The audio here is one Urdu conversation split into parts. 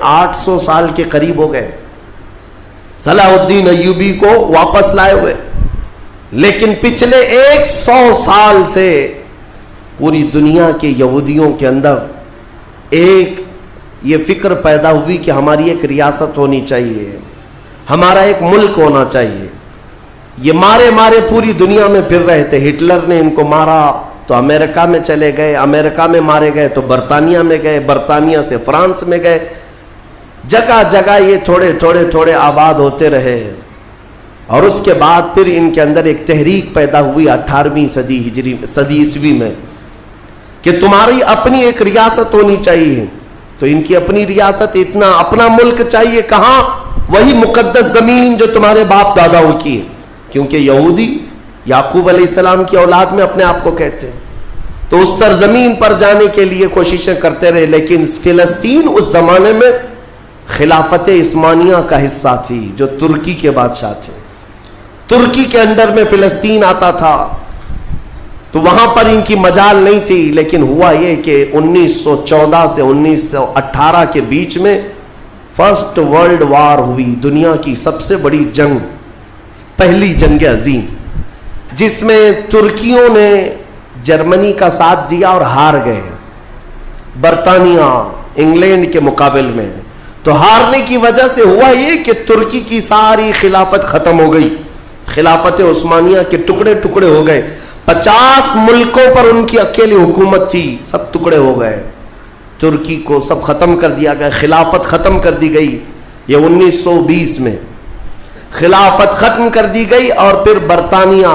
800 سال کے قریب ہو گئے صلاح الدین ایوبی کو واپس لائے ہوئے، لیکن پچھلے 100 سال سے پوری دنیا کے یہودیوں کے اندر ایک یہ فکر پیدا ہوئی کہ ہماری ایک ریاست ہونی چاہیے، ہمارا ایک ملک ہونا چاہیے۔ یہ مارے پوری دنیا میں پھر رہے تھے، ہٹلر نے ان کو مارا تو امریکہ میں چلے گئے، امریکہ میں مارے گئے تو برطانیہ میں گئے، برطانیہ سے فرانس میں گئے، جگہ جگہ یہ تھوڑے آباد ہوتے رہے۔ اور اس کے بعد پھر ان کے اندر ایک تحریک پیدا ہوئی 18ویں صدی عیسوی میں کہ تمہاری اپنی ایک ریاست ہونی چاہیے۔ تو ان کی اپنی ریاست، اتنا اپنا ملک چاہیے، کہاں؟ وہی مقدس زمین جو تمہارے باپ داداؤں کی ہے، کیونکہ یہودی یعقوب علیہ السلام کی اولاد میں اپنے آپ کو کہتے ہیں۔ تو اس سرزمین پر جانے کے لیے کوششیں کرتے رہے، لیکن فلسطین اس زمانے میں خلافت عثمانیہ کا حصہ تھی، جو ترکی کے بادشاہ تھے۔ ترکی کے انڈر میں فلسطین آتا تھا، تو وہاں پر ان کی مجال نہیں تھی۔ لیکن ہوا یہ کہ 1914 سے 1918 کے بیچ میں فرسٹ ورلڈ وار ہوئی، دنیا کی سب سے بڑی جنگ، پہلی جنگ عظیم، جس میں ترکیوں نے جرمنی کا ساتھ دیا اور ہار گئے برطانیہ انگلینڈ کے مقابل میں۔ تو ہارنے کی وجہ سے ہوا یہ کہ ترکی کی ساری خلافت ختم ہو گئی، خلافت عثمانیہ کے ٹکڑے ٹکڑے ہو گئے۔ 50 ملکوں پر ان کی اکیلی حکومت تھی، سب ٹکڑے ہو گئے، ترکی کو سب ختم کر دیا گیا، خلافت ختم کر دی گئی۔ یہ 1920 میں خلافت ختم کر دی گئی، اور پھر برطانیہ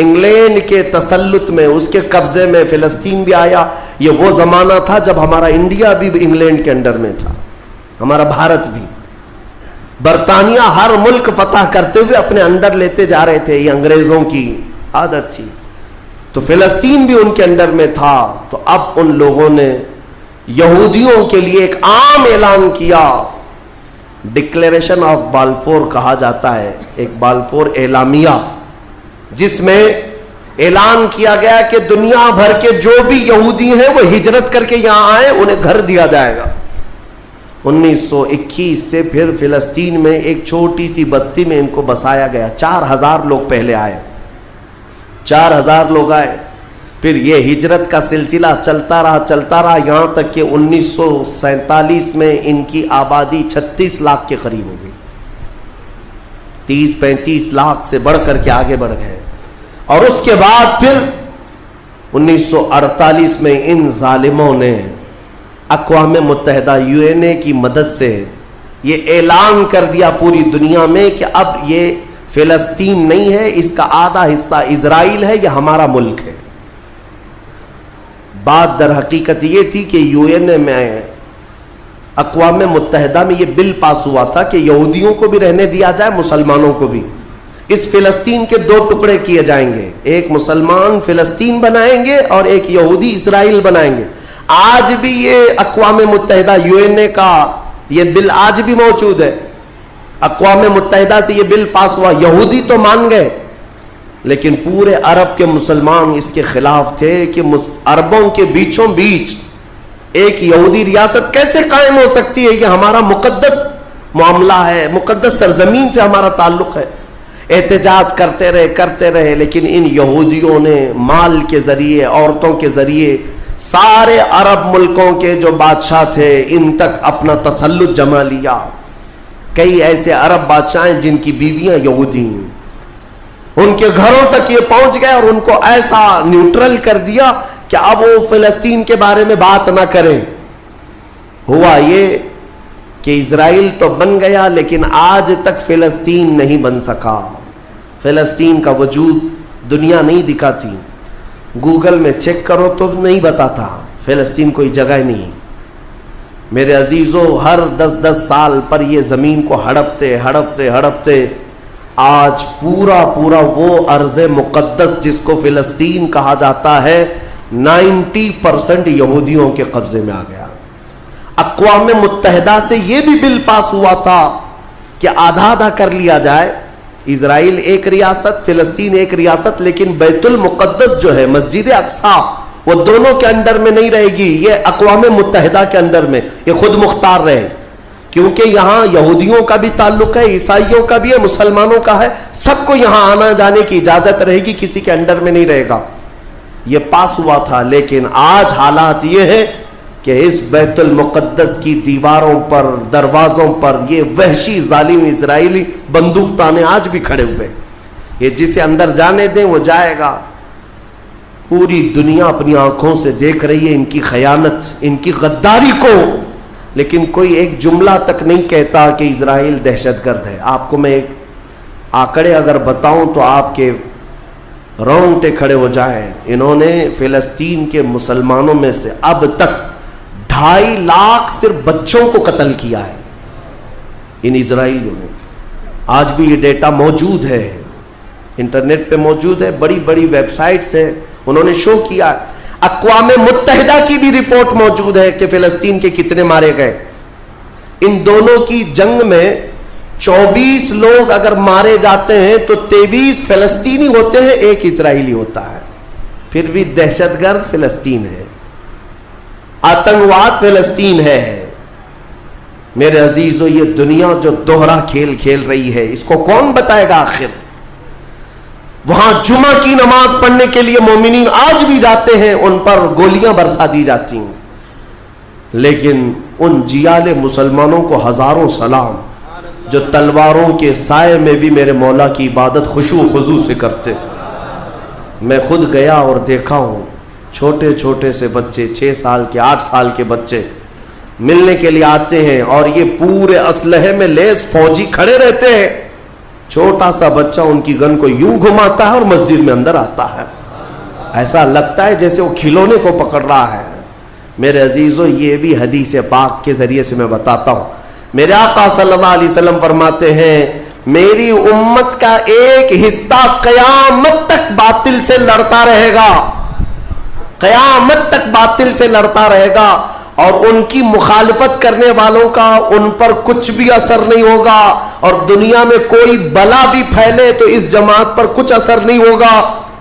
انگلینڈ کے تسلط میں، اس کے قبضے میں فلسطین بھی آیا۔ یہ وہ زمانہ تھا جب ہمارا انڈیا بھی انگلینڈ کے انڈر میں تھا، ہمارا بھارت بھی۔ برطانیہ ہر ملک فتح کرتے ہوئے اپنے اندر لیتے جا رہے تھے، یہ انگریزوں کی عادت تھی۔ تو فلسطین بھی ان کے اندر میں تھا۔ تو اب ان لوگوں نے یہودیوں کے لیے ایک عام اعلان کیا، ڈکلیریشن آف بالفور کہا جاتا ہے، ایک بالفور اعلامیہ، جس میں اعلان کیا گیا کہ دنیا بھر کے جو بھی یہودی ہیں وہ ہجرت کر کے یہاں آئے، انہیں گھر دیا جائے گا۔ 1921 سے پھر فلسطین میں ایک چھوٹی سی بستی میں ان کو بسایا گیا۔ 4000 لوگ پہلے آئے، 4000 لوگ آئے، پھر یہ ہجرت کا سلسلہ چلتا رہا یہاں تک کہ 1947 میں ان کی آبادی 36 لاکھ کے قریب ہو گئی، 30-35 لاکھ سے بڑھ کر کے آگے بڑھ گئے۔ اور اس کے بعد پھر 1948 میں ان ظالموں نے اقوام متحدہ UN کی مدد سے یہ اعلان کر دیا پوری دنیا میں کہ اب یہ فلسطین نہیں ہے، اس کا آدھا حصہ اسرائیل ہے، یہ ہمارا ملک ہے۔ بات در حقیقت یہ تھی کہ UN میں، اقوام متحدہ میں یہ بل پاس ہوا تھا کہ یہودیوں کو بھی رہنے دیا جائے، مسلمانوں کو بھی۔ اس فلسطین کے 2 ٹکڑے کیے جائیں گے، ایک مسلمان فلسطین بنائیں گے اور ایک یہودی اسرائیل بنائیں گے۔ آج بھی یہ اقوام متحدہ UN کا یہ بل آج بھی موجود ہے، اقوام متحدہ سے یہ بل پاس ہوا۔ یہودی تو مان گئے، لیکن پورے عرب کے مسلمان اس کے خلاف تھے کہ عربوں کے بیچوں بیچ ایک یہودی ریاست کیسے قائم ہو سکتی ہے؟ یہ ہمارا مقدس معاملہ ہے، مقدس سرزمین سے ہمارا تعلق ہے۔ احتجاج کرتے رہے، لیکن ان یہودیوں نے مال کے ذریعے، عورتوں کے ذریعے سارے عرب ملکوں کے جو بادشاہ تھے ان تک اپنا تسلط جما لیا۔ کئی ایسے عرب بادشاہ ہیں جن کی بیویاں یہودی ہیں، ان کے گھروں تک یہ پہنچ گئے اور ان کو ایسا نیوٹرل کر دیا کہ اب وہ فلسطین کے بارے میں بات نہ کریں۔ ہوا یہ کہ اسرائیل تو بن گیا، لیکن آج تک فلسطین نہیں بن سکا۔ فلسطین کا وجود دنیا نہیں دکھاتی، گوگل میں چیک کرو تو نہیں بتاتا، فلسطین کوئی جگہ نہیں۔ میرے عزیزو، ہر 10 سال پر یہ زمین کو ہڑپتے آج پورا وہ ارض مقدس جس کو فلسطین کہا جاتا ہے 90% یہودیوں کے قبضے میں آ گیا۔ اقوام متحدہ سے یہ بھی بل پاس ہوا تھا کہ آدھا کر لیا جائے، اسرائیل ایک ریاست، فلسطین ایک ریاست، لیکن بیت المقدس جو ہے، مسجد اقصی، وہ دونوں کے انڈر میں نہیں رہے گی، یہ اقوام متحدہ کے انڈر میں، یہ خود مختار رہے۔ کیونکہ یہاں یہودیوں کا بھی تعلق ہے, عیسائیوں کا بھی ہے, مسلمانوں کا ہے, سب کو یہاں آنا جانے کی اجازت رہے گی, کسی کے انڈر میں نہیں رہے گا. یہ پاس ہوا تھا. لیکن آج حالات یہ ہے کہ اس بیت المقدس کی دیواروں پر, دروازوں پر یہ وحشی ظالم اسرائیلی بندوق تانے آج بھی کھڑے ہوئے. یہ جسے اندر جانے دیں وہ جائے گا. پوری دنیا اپنی آنکھوں سے دیکھ رہی ہے ان کی خیانت, ان کی غداری کو, لیکن کوئی ایک جملہ تک نہیں کہتا کہ اسرائیل دہشت گرد ہے. آپ کو میں ایک آنکڑے اگر بتاؤں تو آپ کے رونگٹے کھڑے ہو جائیں. انہوں نے فلسطین کے مسلمانوں میں سے اب تک 2.5 لاکھ صرف بچوں کو قتل کیا ہے ان اسرائیلیوں نے. آج بھی یہ ڈیٹا موجود ہے, انٹرنیٹ پہ موجود ہے, بڑی بڑی ویب سائٹس ہیں, انہوں نے شو کیا. اقوام متحدہ کی بھی رپورٹ موجود ہے کہ فلسطین کے کتنے مارے گئے. ان دونوں کی جنگ میں 24 لوگ اگر مارے جاتے ہیں تو 23 فلسطینی ہوتے ہیں, 1 اسرائیلی ہوتا ہے. پھر بھی دہشت گرد فلسطین ہے, آتنکواد فلسطین ہے. میرے عزیزو, یہ دنیا جو دوہرا کھیل کھیل رہی ہے اس کو کون بتائے گا آخر؟ وہاں جمعہ کی نماز پڑھنے کے لیے مومنین آج بھی جاتے ہیں, ان پر گولیاں برسا دی جاتی ہیں, لیکن ان جیال مسلمانوں کو ہزاروں سلام جو تلواروں کے سائے میں بھی میرے مولا کی عبادت خشوع و خضوع سے کرتے. میں خود گیا اور دیکھا ہوں, چھوٹے چھوٹے سے بچے, 6 سال کے 8 سال کے بچے ملنے کے لیے آتے ہیں, اور یہ پورے اسلحے میں لیس فوجی کھڑے رہتے ہیں. چھوٹا سا بچہ ان کی گن کو یوں گھماتا ہے اور مسجد میں اندر آتا ہے. ایسا لگتا ہے جیسے وہ کھلونے کو پکڑ رہا ہے. میرے عزیزو, یہ بھی حدیث پاک کے ذریعے سے میں بتاتا ہوں. میرے آقا صلی اللہ علیہ وسلم فرماتے ہیں, میری امت کا ایک حصہ قیامت تک باطل سے لڑتا رہے گا, قیامت تک باطل سے لڑتا رہے گا, اور ان کی مخالفت کرنے والوں کا ان پر کچھ بھی اثر نہیں ہوگا, اور دنیا میں کوئی بلا بھی پھیلے تو اس جماعت پر کچھ اثر نہیں ہوگا.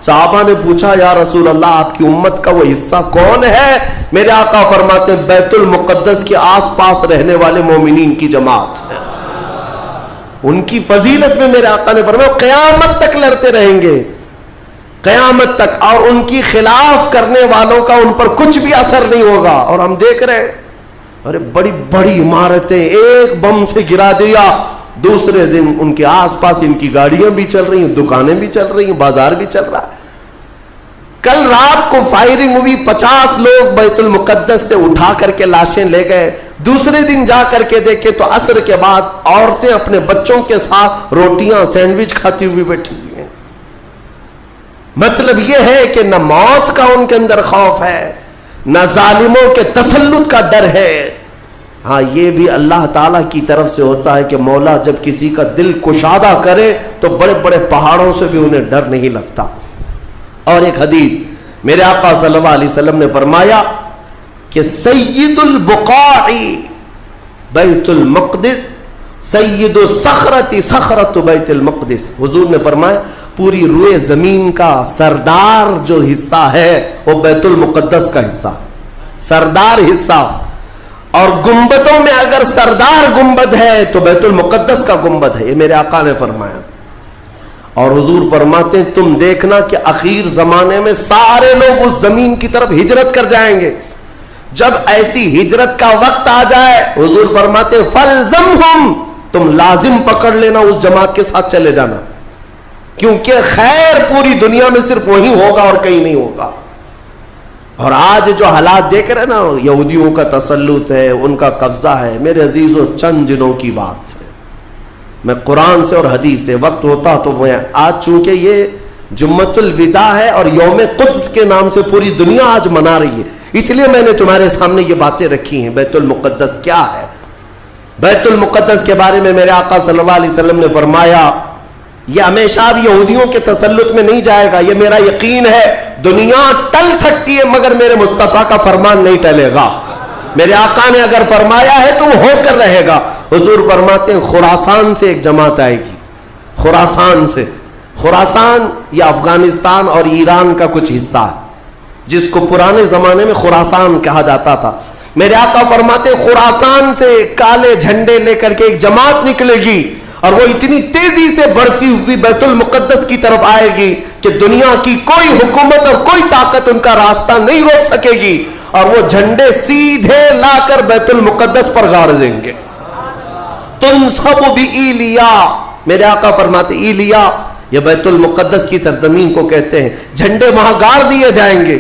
صحابہ نے پوچھا, یا رسول اللہ آپ کی امت کا وہ حصہ کون ہے؟ میرے آقا فرماتے ہیں, بیت المقدس کے آس پاس رہنے والے مومنین کی جماعت ہے. ان کی فضیلت میں میرے آقا نے فرمایا قیامت تک لڑتے رہیں گے, قیامت تک, اور ان کی خلاف کرنے والوں کا ان پر کچھ بھی اثر نہیں ہوگا. اور ہم دیکھ رہے ہیں, ارے بڑی بڑی عمارتیں ایک بم سے گرا دیا, دوسرے دن ان کے آس پاس ان کی گاڑیاں بھی چل رہی ہیں, دکانیں بھی چل رہی ہیں, بازار بھی چل رہا ہے. کل رات کو فائرنگ ہوئی, 50 لوگ بیت المقدس سے اٹھا کر کے لاشیں لے گئے. دوسرے دن جا کر کے دیکھے تو عصر کے بعد عورتیں اپنے بچوں کے ساتھ روٹیاں سینڈوچ کھاتی ہوئی بیٹھی ہوئی ہیں. مطلب یہ ہے کہ نہ موت کا ان کے اندر خوف ہے, نہ ظالموں کے تسلط کا ڈر ہے. ہاں یہ بھی اللہ تعالیٰ کی طرف سے ہوتا ہے کہ مولا جب کسی کا دل کشادہ کرے تو بڑے بڑے پہاڑوں سے بھی انہیں ڈر نہیں لگتا. اور ایک حدیث میرے آقا صلی اللہ علیہ وسلم نے فرمایا کہ سید البقاع بیت المقدس, سید الصخرۃ صخرۃ بیت المقدس. حضور نے فرمایا پوری روئے زمین کا سردار جو حصہ ہے وہ بیت المقدس کا حصہ, سردار حصہ. اور گنبدوں میں اگر سردار گنبد ہے تو بیت المقدس کا گنبد ہے, یہ میرے آقا نے فرمایا. اور حضور فرماتے ہیں تم دیکھنا کہ اخیر زمانے میں سارے لوگ اس زمین کی طرف ہجرت کر جائیں گے. جب ایسی ہجرت کا وقت آ جائے, حضور فرماتے ہیں فَلْزَمْهُمْ, تم لازم پکڑ لینا, اس جماعت کے ساتھ چلے جانا, کیونکہ خیر پوری دنیا میں صرف وہی ہوگا اور کہیں نہیں ہوگا. اور آج جو حالات دیکھ رہے ہیں نا, یہودیوں کا تسلط ہے, ان کا قبضہ ہے. میرے عزیزو, چند دنوں کی بات ہے, میں قرآن سے اور حدیث سے, وقت ہوتا تو میں آج, چونکہ یہ جمعۃ الوداع ہے اور یوم قدس کے نام سے پوری دنیا آج منا رہی ہے, اس لیے میں نے تمہارے سامنے یہ باتیں رکھی ہیں. بیت المقدس کیا ہے؟ بیت المقدس کے بارے میں میرے آقا صلی اللہ علیہ وسلم نے فرمایا یہ ہمیشہ اب یہودیوں کے تسلط میں نہیں جائے گا. یہ میرا یقین ہے, دنیا ٹل سکتی ہے مگر میرے مصطفیٰ کا فرمان نہیں ٹلے گا. میرے آقا نے اگر فرمایا ہے تو وہ ہو کر رہے گا. حضور فرماتے ہیں خراسان سے ایک جماعت آئے گی, خراسان سے. خراسان یہ افغانستان اور ایران کا کچھ حصہ ہے, جس کو پرانے زمانے میں خراسان کہا جاتا تھا. میرے آقا فرماتے خراسان سے کالے جھنڈے لے کر کے ایک جماعت نکلے گی اور وہ اتنی تیزی سے بڑھتی ہوئی بیت المقدس کی طرف آئے گی کہ دنیا کی کوئی حکومت اور کوئی طاقت ان کا راستہ نہیں روک سکے گی، اور وہ جھنڈے سیدھے لا کر بیت المقدس پر گاڑ دیں گے. تنصب بإیلیا، میرے آقا فرماتے ایلیا یہ بیت المقدس کی سرزمین کو کہتے ہیں، جھنڈے وہاں گاڑ دیے جائیں گے.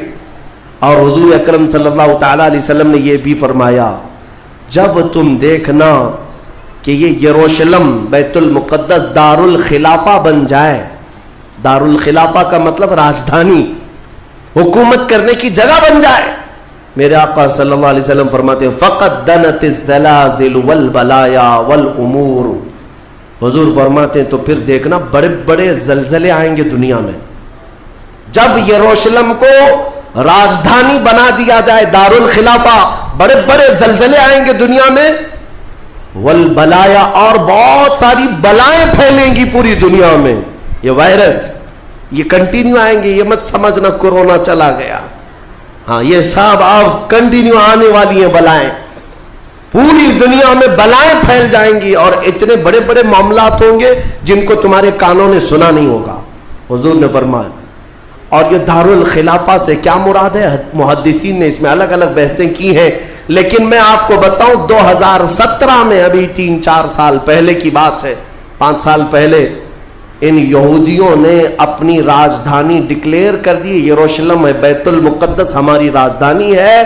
اور حضور اکرم صلی اللہ تعالی علیہ وسلم نے یہ بھی فرمایا جب تم دیکھنا کہ یہ یروشلم بیت المقدس دار الخلافہ بن جائے، دار الخلافہ کا مطلب راجدھانی، حکومت کرنے کی جگہ بن جائے، میرے آقا صلی اللہ علیہ وسلم فرماتے ہیں فقط دنت الزلازل والبلایا والامور، حضور فرماتے ہیں تو پھر دیکھنا بڑے بڑے زلزلے آئیں گے دنیا میں. جب یروشلم کو راجدھانی بنا دیا جائے دار الخلافہ، بڑے بڑے زلزلے آئیں گے دنیا میں، والبلایا اور بہت ساری بلائیں پھیلیں گی پوری دنیا میں. یہ وائرس یہ کنٹینیو آئیں گے، یہ مت سمجھنا کورونا چلا گیا، ہاں یہ سب اب کنٹینیو آنے والی ہیں بلائیں، پوری دنیا میں بلائیں پھیل جائیں گی اور اتنے بڑے بڑے معاملات ہوں گے جن کو تمہارے کانوں نے سنا نہیں ہوگا. حضور نے فرمایا. اور یہ دار الخلافہ سے کیا مراد ہے؟ محدثین نے اس میں الگ الگ بحثیں کی ہیں، لیکن میں آپ کو بتاؤں 2017 میں، ابھی 3-4 سال پہلے کی بات ہے، 5 سال پہلے ان یہودیوں نے اپنی راجدھانی ڈکلیئر کر دی، یروشلم ہے، بیت المقدس ہماری راجدھانی ہے.